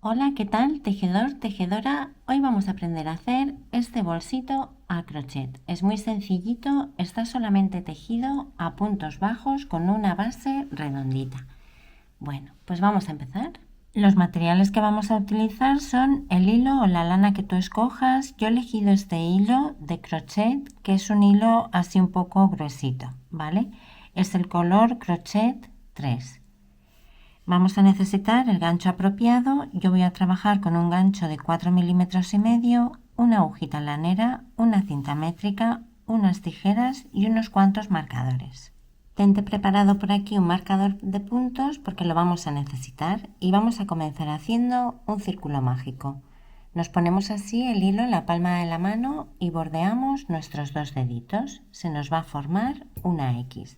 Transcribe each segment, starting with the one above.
Hola, ¿qué tal? Tejedor, tejedora. Hoy vamos a aprender a hacer este bolsito a crochet. Es muy sencillito, está solamente tejido a puntos bajos con una base redondita. Bueno, pues vamos a empezar. Los materiales que vamos a utilizar son el hilo o la lana que tú escojas. Yo he elegido este hilo de crochet, que es un hilo así un poco gruesito, ¿vale? Es el color crochet 3. Vamos a necesitar el gancho apropiado. Yo voy a trabajar con un gancho de 4,5 milímetros, una agujita lanera, una cinta métrica, unas tijeras y unos cuantos marcadores. Tente preparado por aquí un marcador de puntos porque lo vamos a necesitar y vamos a comenzar haciendo un círculo mágico. Nos ponemos así el hilo en la palma de la mano y bordeamos nuestros dos deditos. Se nos va a formar una X.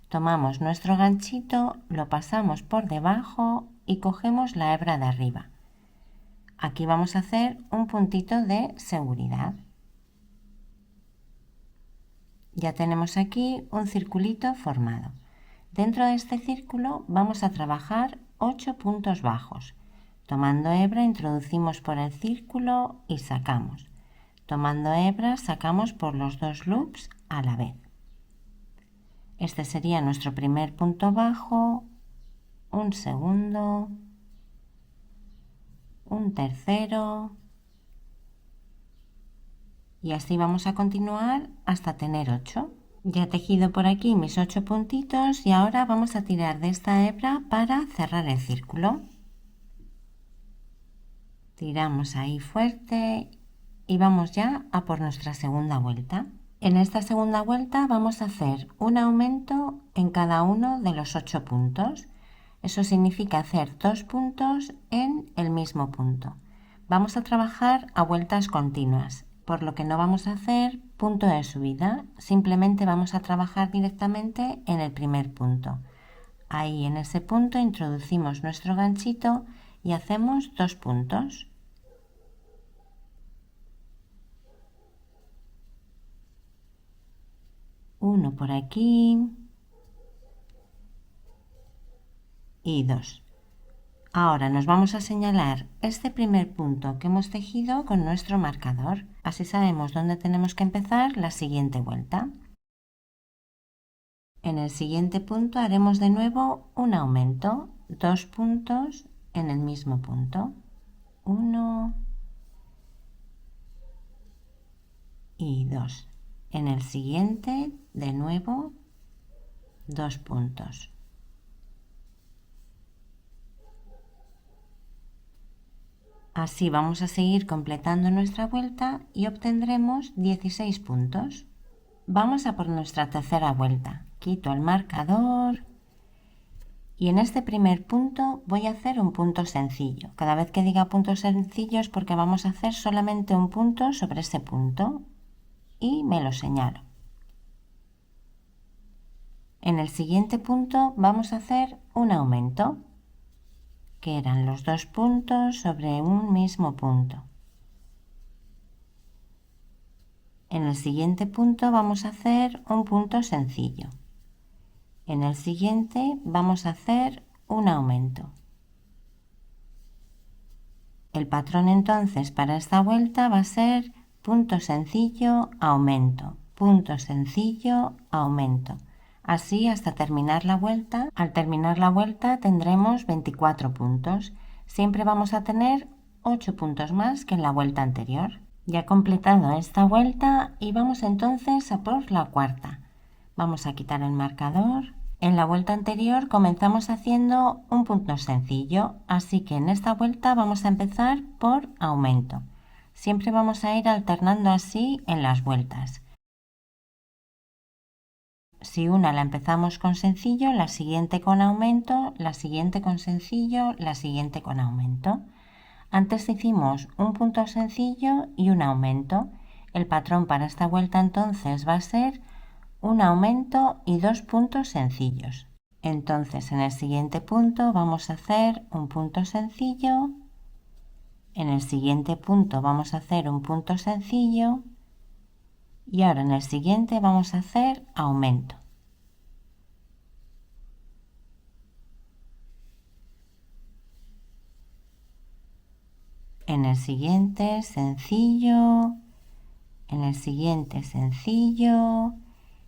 Tomamos nuestro ganchito, lo pasamos por debajo y cogemos la hebra de arriba. Aquí vamos a hacer un puntito de seguridad. Ya tenemos aquí un circulito formado. Dentro de este círculo vamos a trabajar 8 puntos bajos. Tomando hebra introducimos por el círculo y sacamos. Tomando hebra sacamos por los dos loops a la vez. Este sería nuestro primer punto bajo, un segundo, un tercero y así vamos a continuar hasta tener 8. Ya he tejido por aquí mis 8 puntitos y ahora vamos a tirar de esta hebra para cerrar el círculo. Tiramos ahí fuerte y vamos ya a por nuestra segunda vuelta. En esta segunda vuelta vamos a hacer un aumento en cada uno de los 8 puntos. Eso significa hacer 2 puntos en el mismo punto. Vamos a trabajar a vueltas continuas, por lo que no vamos a hacer punto de subida, simplemente vamos a trabajar directamente en el primer punto. Ahí en ese punto introducimos nuestro ganchito y hacemos 2 puntos. Uno por aquí y 2. Ahora nos vamos a señalar este primer punto que hemos tejido con nuestro marcador. Así sabemos dónde tenemos que empezar la siguiente vuelta. En el siguiente punto haremos de nuevo un aumento, 2 puntos en el mismo punto. 1 y 2. En el siguiente, de nuevo, 2 puntos. Así vamos a seguir completando nuestra vuelta y obtendremos 16 puntos. Vamos a por nuestra tercera vuelta. Quito el marcador y en este primer punto voy a hacer un punto sencillo. Cada vez que diga puntos sencillos es porque vamos a hacer solamente un punto sobre ese punto y me lo señalo. En el siguiente punto vamos a hacer un aumento, que eran los 2 puntos sobre un mismo punto. En el siguiente punto vamos a hacer un punto sencillo. En el siguiente vamos a hacer un aumento. El patrón entonces para esta vuelta va a ser punto sencillo, aumento, punto sencillo, aumento. Así hasta terminar la vuelta. Al terminar la vuelta tendremos 24 puntos. Siempre vamos a tener 8 puntos más que en la vuelta anterior. Ya completado esta vuelta y vamos entonces a por la cuarta. Vamos a quitar el marcador. En la vuelta anterior comenzamos haciendo un punto sencillo, así que en esta vuelta vamos a empezar por aumento. Siempre vamos a ir alternando así en las vueltas. Si una la empezamos con sencillo, la siguiente con aumento, la siguiente con sencillo, la siguiente con aumento. Antes hicimos un punto sencillo y un aumento. El patrón para esta vuelta entonces va a ser un aumento y 2 puntos sencillos. Entonces en el siguiente punto vamos a hacer un punto sencillo. En el siguiente punto vamos a hacer un punto sencillo. Y ahora en el siguiente vamos a hacer aumento. en el siguiente sencillo, en el siguiente sencillo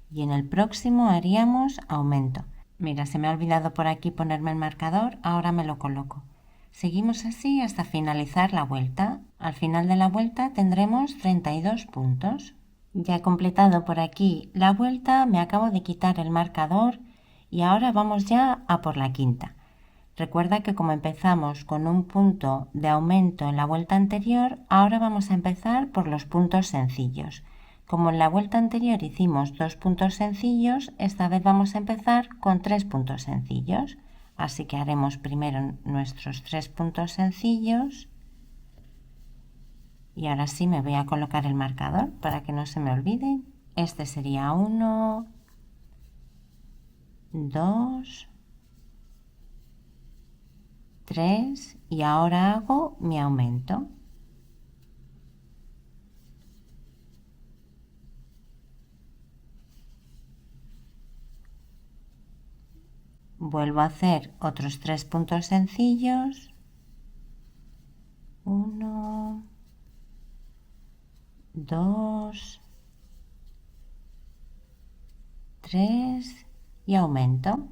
y en el próximo haríamos aumento. Mira, se me ha olvidado por aquí ponerme el marcador, ahora me lo coloco. Seguimos así hasta finalizar la vuelta. Al final de la vuelta tendremos 32 puntos. Ya he completado por aquí la vuelta, me acabo de quitar el marcador y ahora vamos ya a por la quinta. Recuerda que como empezamos con un punto de aumento en la vuelta anterior, ahora vamos a empezar por los puntos sencillos. Como en la vuelta anterior hicimos 2 puntos sencillos, esta vez vamos a empezar con 3 puntos sencillos. Así que haremos primero nuestros 3 puntos sencillos. Y ahora sí me voy a colocar el marcador para que no se me olvide. Este sería 1, 2, 3 y ahora hago mi aumento. Vuelvo a hacer otros 3 puntos sencillos. 1, 2, 3 y aumento.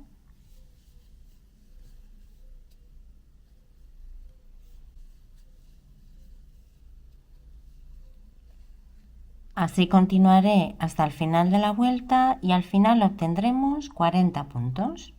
Así continuaré hasta el final de la vuelta y al final obtendremos 40 puntos.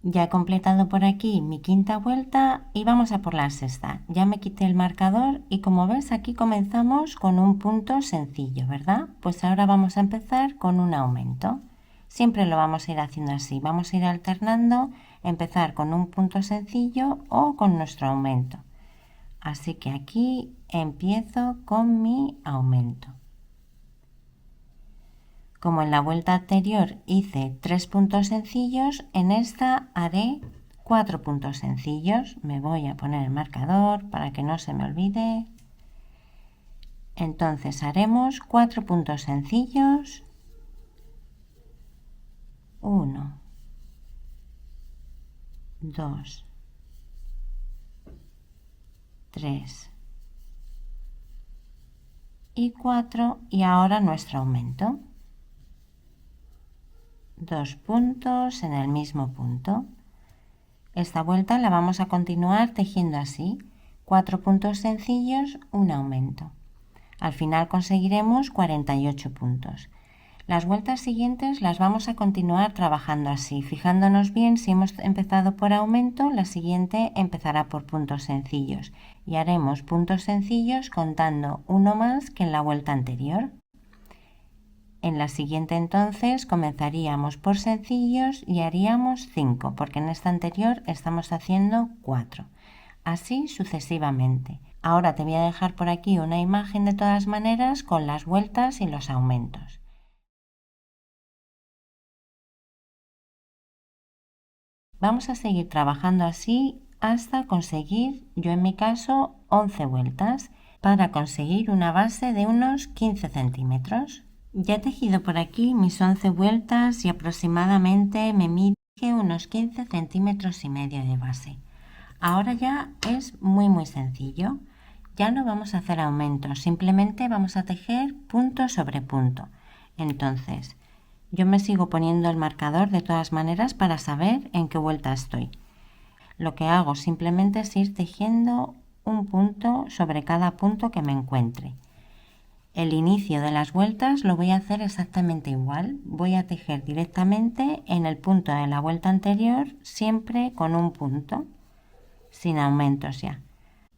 Ya he completado por aquí mi quinta vuelta y vamos a por la sexta. Ya me quité el marcador y como ves aquí comenzamos con un punto sencillo, ¿verdad? Pues ahora vamos a empezar con un aumento. Siempre lo vamos a ir haciendo así. Vamos a ir alternando, empezar con un punto sencillo o con nuestro aumento. Así que aquí empiezo con mi aumento. Como en la vuelta anterior hice 3 puntos sencillos, en esta haré 4 puntos sencillos. Me voy a poner el marcador para que no se me olvide. Entonces haremos 4 puntos sencillos. 1, 2, 3 y 4 y ahora nuestro aumento. 2 puntos en el mismo punto. Esta vuelta la vamos a continuar tejiendo así, 4 puntos sencillos, un aumento. Al final conseguiremos 48 puntos. Las vueltas siguientes las vamos a continuar trabajando así, fijándonos bien si hemos empezado por aumento, la siguiente empezará por puntos sencillos y haremos puntos sencillos contando uno más que en la vuelta anterior. En la siguiente entonces comenzaríamos por sencillos y haríamos 5, porque en esta anterior estamos haciendo 4. Así sucesivamente. Ahora te voy a dejar por aquí una imagen de todas maneras con las vueltas y los aumentos. Vamos a seguir trabajando así hasta conseguir, yo en mi caso, 11 vueltas para conseguir una base de unos 15 centímetros. Ya he tejido por aquí mis 11 vueltas y aproximadamente me mide unos 15 centímetros y medio de base. Ahora ya es muy sencillo. Ya no vamos a hacer aumentos, simplemente vamos a tejer punto sobre punto. Entonces, yo me sigo poniendo el marcador de todas maneras para saber en qué vuelta estoy. Lo que hago simplemente es ir tejiendo un punto sobre cada punto que me encuentre. El inicio de las vueltas lo voy a hacer exactamente igual. Voy a tejer directamente en el punto de la vuelta anterior, siempre con un punto, sin aumentos ya.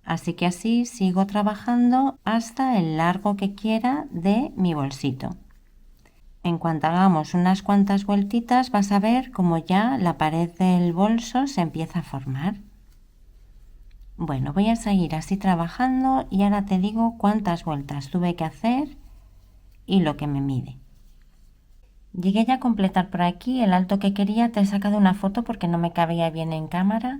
Así que así sigo trabajando hasta el largo que quiera de mi bolsito. En cuanto hagamos unas cuantas vueltitas vas a ver cómo ya la pared del bolso se empieza a formar. Bueno, voy a seguir así trabajando y ahora te digo cuántas vueltas tuve que hacer y lo que me mide. Llegué ya a completar por aquí el alto que quería. Te he sacado una foto porque no me cabía bien en cámara.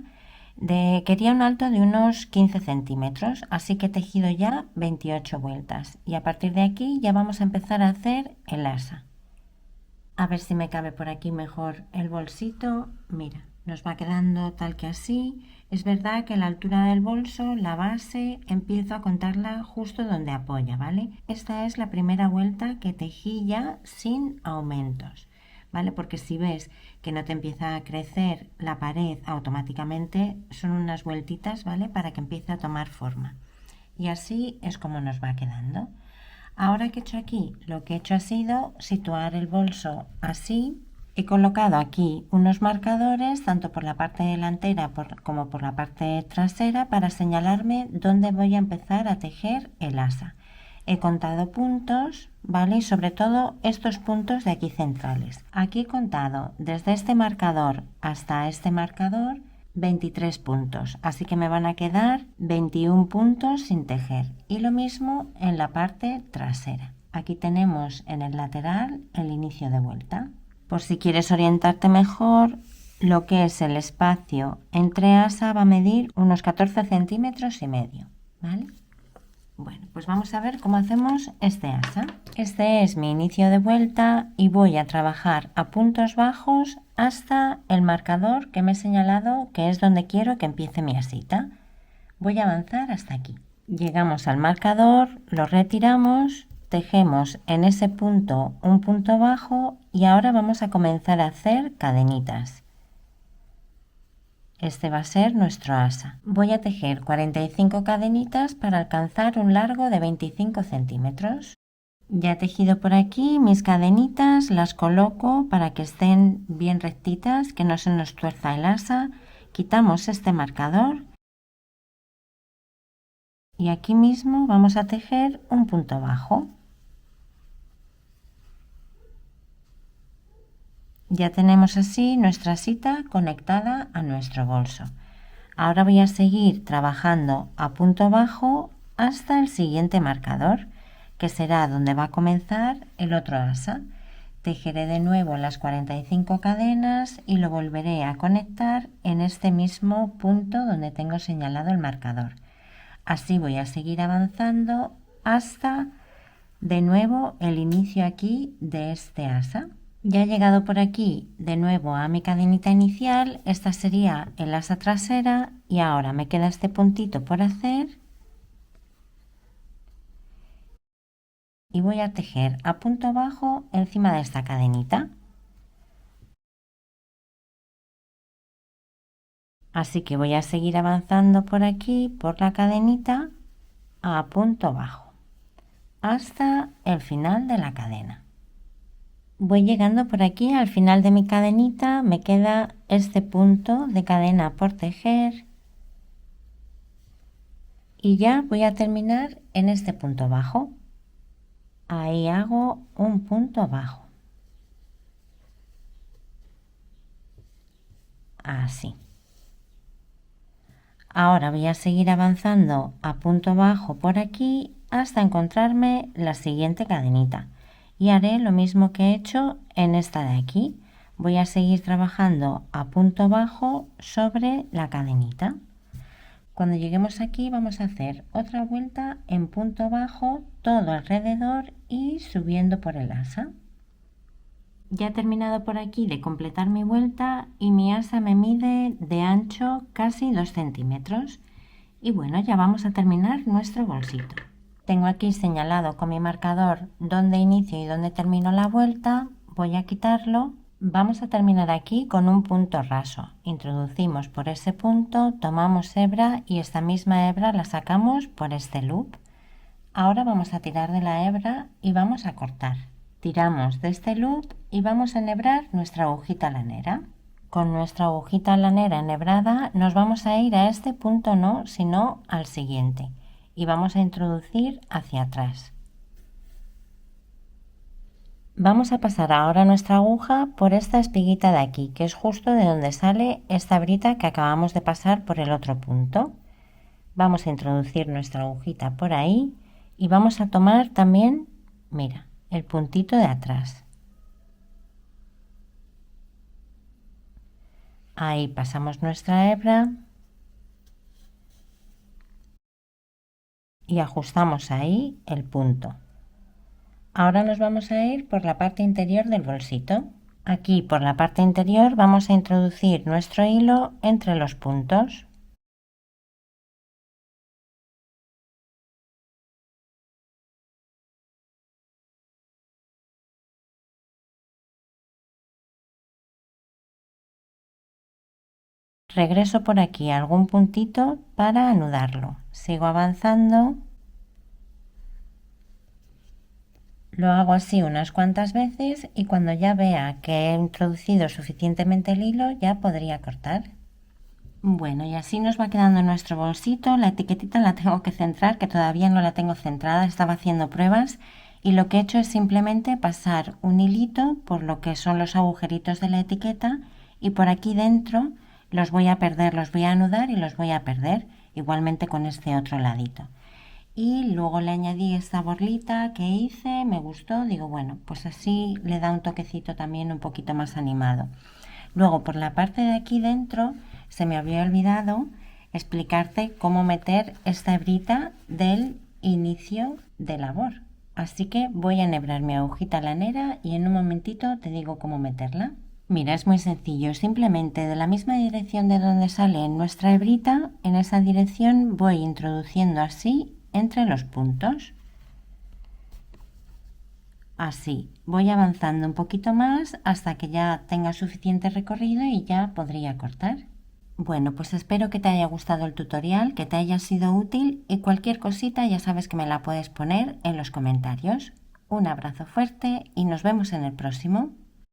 Quería un alto de unos 15 centímetros, así que he tejido ya 28 vueltas. Y a partir de aquí ya vamos a empezar a hacer el asa. A ver si me cabe por aquí mejor el bolsito. Mira, Nos va quedando tal que así. Es verdad que la altura del bolso, la base, empiezo a contarla justo donde apoya, ¿vale? Esta es la primera vuelta que tejí ya sin aumentos, ¿vale? Porque si ves que no te empieza a crecer la pared automáticamente, son unas vueltitas, ¿vale? Para que empiece a tomar forma. Y así es como nos va quedando. Ahora que he hecho aquí, lo que he hecho ha sido situar el bolso así. He colocado aquí unos marcadores tanto por la parte delantera como por la parte trasera para señalarme dónde voy a empezar a tejer el asa. He contado puntos, ¿vale? Y sobre todo estos puntos de aquí centrales. Aquí he contado desde este marcador hasta este marcador 23 puntos, así que me van a quedar 21 puntos sin tejer. Y lo mismo en la parte trasera. Aquí tenemos en el lateral el inicio de vuelta. Por si quieres orientarte mejor, lo que es el espacio entre asa va a medir unos 14 centímetros y medio, ¿vale? Bueno, pues vamos a ver cómo hacemos este asa. Este es mi inicio de vuelta y voy a trabajar a puntos bajos hasta el marcador que me he señalado que es donde quiero que empiece mi asita. Voy a avanzar hasta aquí. Llegamos al marcador, lo retiramos, tejemos en ese punto un punto bajo y ahora vamos a comenzar a hacer cadenitas. Este va a ser nuestro asa. Voy a tejer 45 cadenitas para alcanzar un largo de 25 centímetros. Ya he tejido por aquí mis cadenitas, las coloco para que estén bien rectitas, que no se nos tuerza el asa. Quitamos este marcador y aquí mismo vamos a tejer un punto bajo. Ya tenemos así nuestra asita conectada a nuestro bolso. Ahora voy a seguir trabajando a punto bajo hasta el siguiente marcador, que será donde va a comenzar el otro asa. Tejeré de nuevo las 45 cadenas y lo volveré a conectar en este mismo punto donde tengo señalado el marcador. Así voy a seguir avanzando hasta de nuevo el inicio aquí de este asa. Ya he llegado por aquí de nuevo a mi cadenita inicial, esta sería el asa trasera y ahora me queda este puntito por hacer y voy a tejer a punto bajo encima de esta cadenita. Así que voy a seguir avanzando por aquí, por la cadenita, a punto bajo, hasta el final de la cadena. Voy llegando por aquí al final de mi cadenita, me queda este punto de cadena por tejer y ya voy a terminar en este punto bajo. Ahí hago un punto bajo. Así. Ahora voy a seguir avanzando a punto bajo por aquí hasta encontrarme la siguiente cadenita. Y haré lo mismo que he hecho en esta de aquí. Voy a seguir trabajando a punto bajo sobre la cadenita. Cuando lleguemos aquí vamos a hacer otra vuelta en punto bajo todo alrededor y subiendo por el asa. Ya he terminado por aquí de completar mi vuelta y mi asa me mide de ancho casi 2 centímetros. Y bueno, ya vamos a terminar nuestro bolsito. Tengo aquí señalado con mi marcador dónde inicio y dónde termino la vuelta. Voy a quitarlo. Vamos a terminar aquí con un punto raso. Introducimos por ese punto, tomamos hebra y esta misma hebra la sacamos por este loop. Ahora vamos a tirar de la hebra y vamos a cortar. Tiramos de este loop y vamos a enhebrar nuestra agujita lanera. Con nuestra agujita lanera enhebrada nos vamos a ir a este punto no, sino al siguiente. Y vamos a introducir hacia atrás. Vamos a pasar ahora nuestra aguja por esta espiguita de aquí, que es justo de donde sale esta brita que acabamos de pasar por el otro punto. Vamos a introducir nuestra agujita por ahí y vamos a tomar también, mira, el puntito de atrás. Ahí pasamos nuestra hebra y ajustamos ahí el punto. Ahora nos vamos a ir por la parte interior del bolsito. Aquí por la parte interior vamos a introducir nuestro hilo entre los puntos. Regreso por aquí a algún puntito para anudarlo. Sigo avanzando. Lo hago así unas cuantas veces y cuando ya vea que he introducido suficientemente el hilo ya podría cortar. Bueno, y así nos va quedando nuestro bolsito. La etiquetita la tengo que centrar, que todavía no la tengo centrada, estaba haciendo pruebas y lo que he hecho es simplemente pasar un hilito por lo que son los agujeritos de la etiqueta y por aquí dentro los voy a perder, los voy a anudar y los voy a perder, igualmente con este otro ladito. Y luego le añadí esta borlita que hice, me gustó, digo, bueno, pues así le da un toquecito también un poquito más animado. Luego, por la parte de aquí dentro, se me había olvidado explicarte cómo meter esta hebrita del inicio de labor. Así que voy a enhebrar mi agujita lanera y en un momentito te digo cómo meterla. Mira, es muy sencillo, simplemente de la misma dirección de donde sale nuestra hebrita, en esa dirección voy introduciendo así entre los puntos. Así, voy avanzando un poquito más hasta que ya tenga suficiente recorrido y ya podría cortar. Bueno, pues espero que te haya gustado el tutorial, que te haya sido útil y cualquier cosita ya sabes que me la puedes poner en los comentarios. Un abrazo fuerte y nos vemos en el próximo.